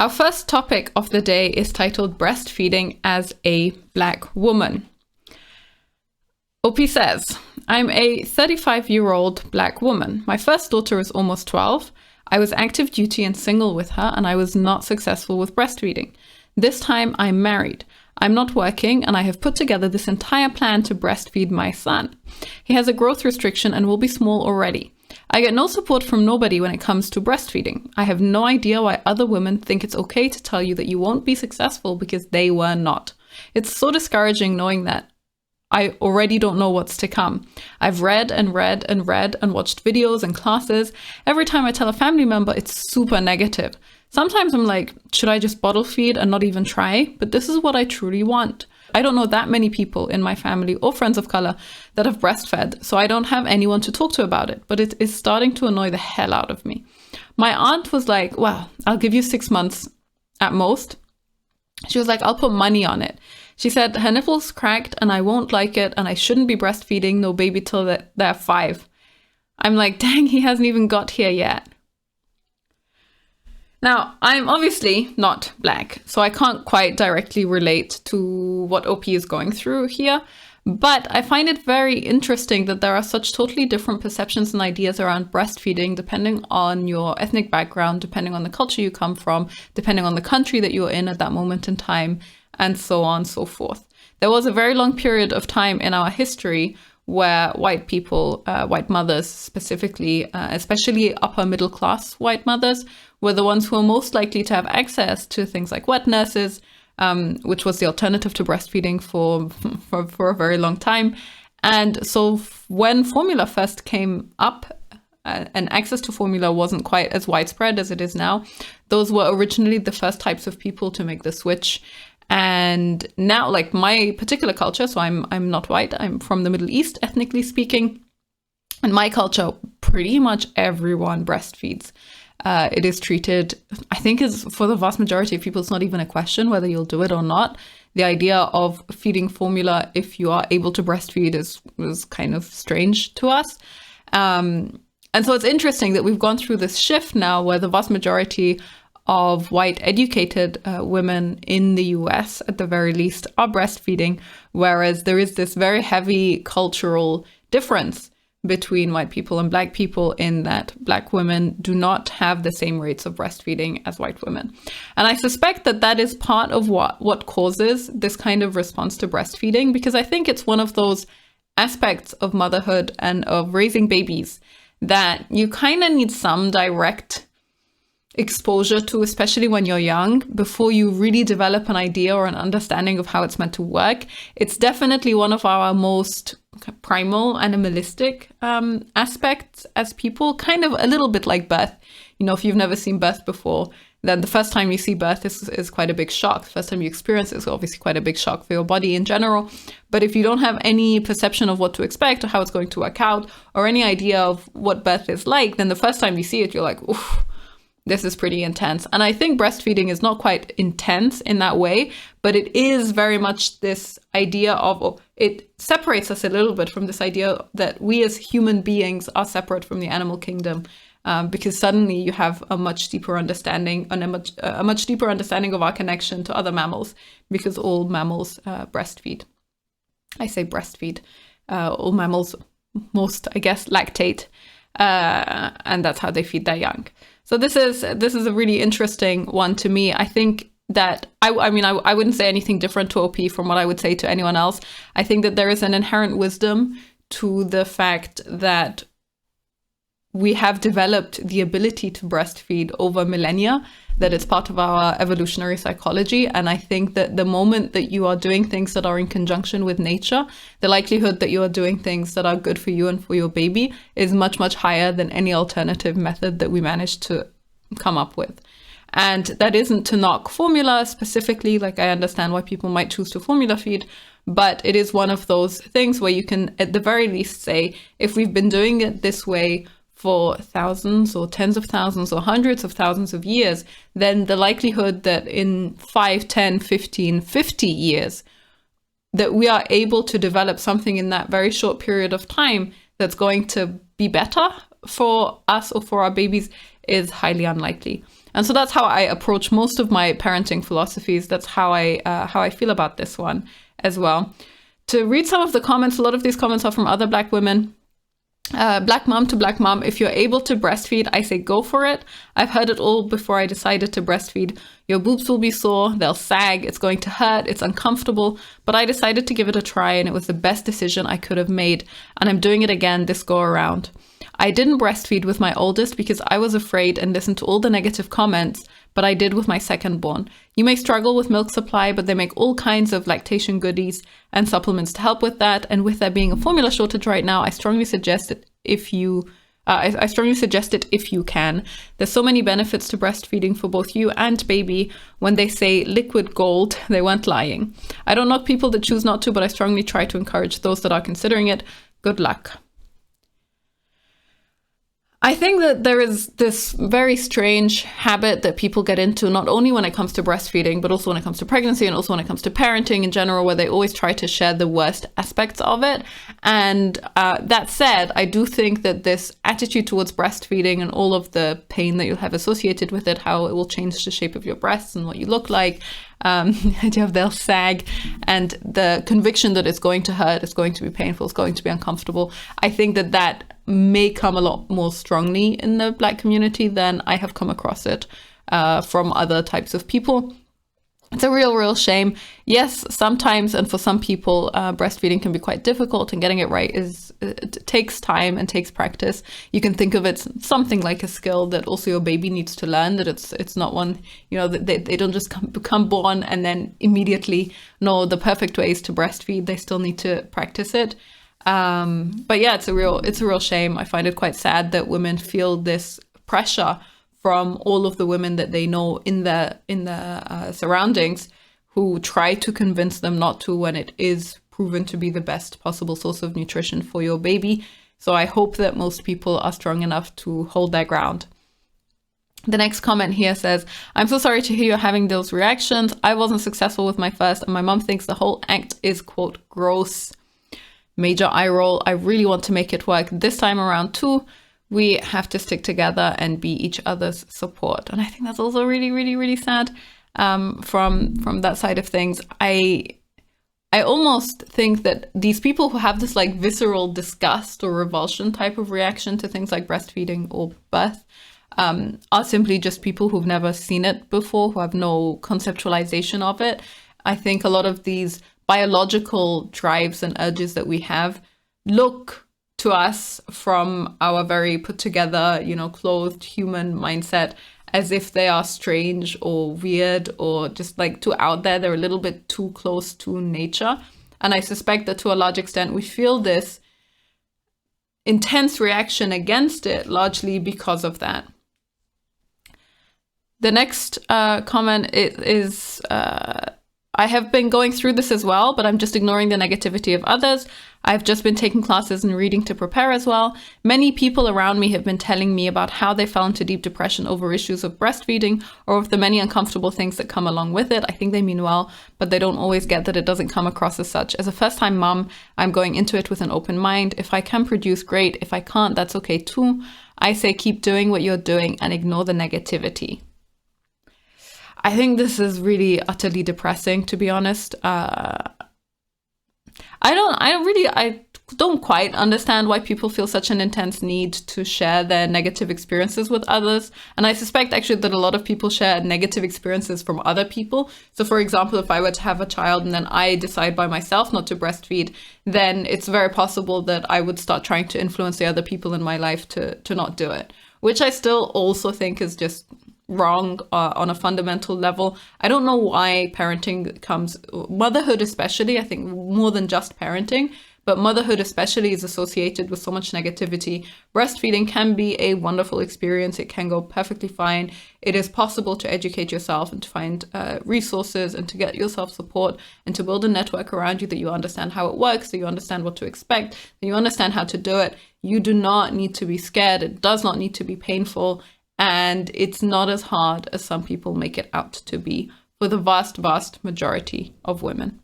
Our first topic of the day is titled Breastfeeding as a Black Woman. OP says, I'm a 35-year-old Black woman. My first daughter is almost 12. I was active duty and single with her, and I was not successful with breastfeeding. This time I'm married. I'm not working, and I have put together this entire plan to breastfeed my son. He has a growth restriction and will be small already. I get no support from nobody when it comes to breastfeeding. I have no idea why other women think it's okay to tell you that you won't be successful because they were not. It's so discouraging knowing that I already don't know what's to come. I've read and read and read and watched videos and classes. Every time I tell a family member, it's super negative. Sometimes I'm like, should I just bottle feed and not even try? But this is what I truly want. I don't know that many people in my family or friends of color that have breastfed, so I don't have anyone to talk to about it, but it is starting to annoy the hell out of me. My aunt was like, well, I'll give you 6 months at most. She was like, I'll put money on it. She said her nipples cracked and I won't like it and I shouldn't be breastfeeding no baby till they're 5. I'm like, dang, he hasn't even got here yet. Now, I'm obviously not Black, so I can't quite directly relate to what OP is going through here, but I find it very interesting that there are such totally different perceptions and ideas around breastfeeding depending on your ethnic background, depending on the culture you come from, depending on the country that you're in at that moment in time, and so on and so forth. There was a very long period of time in our history where white people, white mothers specifically, especially upper middle class white mothers, were the ones who were most likely to have access to things like wet nurses, which was the alternative to breastfeeding for a very long time. And so when formula first came up, and access to formula wasn't quite as widespread as it is now, those were originally the first types of people to make the switch. And now, like my particular culture, so I'm not white, I'm from the Middle East, ethnically speaking. In my culture, pretty much everyone breastfeeds. It is treated, I think is for the vast majority of people, it's not even a question whether you'll do it or not. The idea of feeding formula if you are able to breastfeed is kind of strange to us. And so it's interesting that we've gone through this shift now where the vast majority of white educated women in the US, at the very least, are breastfeeding, whereas there is this very heavy cultural difference between white people and Black people in that Black women do not have the same rates of breastfeeding as white women. And I suspect that that is part of what causes this kind of response to breastfeeding, because I think it's one of those aspects of motherhood and of raising babies that you kind of need some direct exposure to, especially when you're young, before you really develop an idea or an understanding of how it's meant to work. It's definitely one of our most primal, animalistic aspects as people, kind of a little bit like birth. You know, if you've never seen birth before, then the first time you see birth is quite a big shock. The first time you experience it is obviously quite a big shock for your body in general. But if you don't have any perception of what to expect or how it's going to work out or any idea of what birth is like, then the first time you see it, you're like, oof, this is pretty intense. And I think breastfeeding is not quite intense in that way, but it is very much this idea of, it separates us a little bit from this idea that we as human beings are separate from the animal kingdom, because suddenly you have a much deeper understanding and a much deeper understanding of our connection to other mammals, because all mammals breastfeed. I say breastfeed. All mammals, most, I guess, lactate, and that's how they feed their young. So this is a really interesting one to me. I think that, I wouldn't say anything different to OP from what I would say to anyone else. I think that there is an inherent wisdom to the fact that we have developed the ability to breastfeed over millennia, that it's part of our evolutionary psychology. And I think that the moment that you are doing things that are in conjunction with nature, the likelihood that you are doing things that are good for you and for your baby is much, much higher than any alternative method that we managed to come up with. And that isn't to knock formula specifically, like I understand why people might choose to formula feed, but it is one of those things where you can at the very least say, if we've been doing it this way for thousands or tens of thousands or hundreds of thousands of years, then the likelihood that in 5, 10, 15, 50 years, that we are able to develop something in that very short period of time that's going to be better for us or for our babies is highly unlikely. And so that's how I approach most of my parenting philosophies. That's how I feel about this one as well. To read some of the comments, a lot of these comments are from other Black women. Black mom to Black mom, if you're able to breastfeed, I say go for it. I've heard it all before I decided to breastfeed. Your boobs will be sore, they'll sag, it's going to hurt, it's uncomfortable, but I decided to give it a try and it was the best decision I could have made. And I'm doing it again this go around. I didn't breastfeed with my oldest because I was afraid and listened to all the negative comments, but I did with my second born. You may struggle with milk supply, but they make all kinds of lactation goodies and supplements to help with that. And with there being a formula shortage right now, I strongly suggest it if you can. There's so many benefits to breastfeeding for both you and baby. When they say liquid gold, they weren't lying. I don't knock people that choose not to, but I strongly try to encourage those that are considering it. Good luck. I think that there is this very strange habit that people get into, not only when it comes to breastfeeding, but also when it comes to pregnancy and also when it comes to parenting in general, where they always try to share the worst aspects of it. And that said, I do think that this attitude towards breastfeeding and all of the pain that you'll have associated with it, how it will change the shape of your breasts and what you look like, they'll sag, and the conviction that it's going to hurt, it's going to be painful, it's going to be uncomfortable. I think that that may come a lot more strongly in the Black community than I have come across it from other types of people. It's a real shame. Yes, sometimes, and for some people, breastfeeding can be quite difficult, and getting it right it takes time and takes practice. You can think of it something like a skill that also your baby needs to learn, that it's not one, that they don't just become born and then immediately know the perfect ways to breastfeed. They still need to practice it. But yeah, it's a real shame. I find it quite sad that women feel this pressure from all of the women that they know in the surroundings, who try to convince them not to, when it is proven to be the best possible source of nutrition for your baby. So I hope that most people are strong enough to hold their ground. The next comment here says, I'm so sorry to hear you're having those reactions. I wasn't successful with my first, and my mom thinks the whole act is, quote, gross. Major eye roll. I really want to make it work this time around too. We have to stick together and be each other's support. And I think that's also really sad from that side of things. I almost think that these people who have this like visceral disgust or revulsion type of reaction to things like breastfeeding or birth are simply just people who've never seen it before, who have no conceptualization of it. I think a lot of these biological drives and urges that we have look to us from our very put together, clothed human mindset as if they are strange or weird or just like too out there. They're a little bit too close to nature. And I suspect that to a large extent, we feel this intense reaction against it largely because of that. The next comment is I have been going through this as well, but I'm just ignoring the negativity of others. I've just been taking classes and reading to prepare as well. Many people around me have been telling me about how they fell into deep depression over issues of breastfeeding or of the many uncomfortable things that come along with it. I think they mean well, but they don't always get that it doesn't come across as such. As a first-time mom, I'm going into it with an open mind. If I can produce, great. If I can't, that's okay too. I say keep doing what you're doing and ignore the negativity. I think this is really utterly depressing, to be honest. I don't quite understand why people feel such an intense need to share their negative experiences with others. And I suspect actually that a lot of people share negative experiences from other people. So for example, if I were to have a child and then I decide by myself not to breastfeed, then it's very possible that I would start trying to influence the other people in my life to not do it, which I still also think is just wrong on a fundamental level. I don't know why motherhood especially, I think more than just parenting, but motherhood especially is associated with so much negativity. Breastfeeding can be a wonderful experience. It can go perfectly fine. It is possible to educate yourself and to find resources and to get yourself support and to build a network around you that you understand how it works, that you understand what to expect, that you understand how to do it. You do not need to be scared. It does not need to be painful. And it's not as hard as some people make it out to be for the vast majority of women.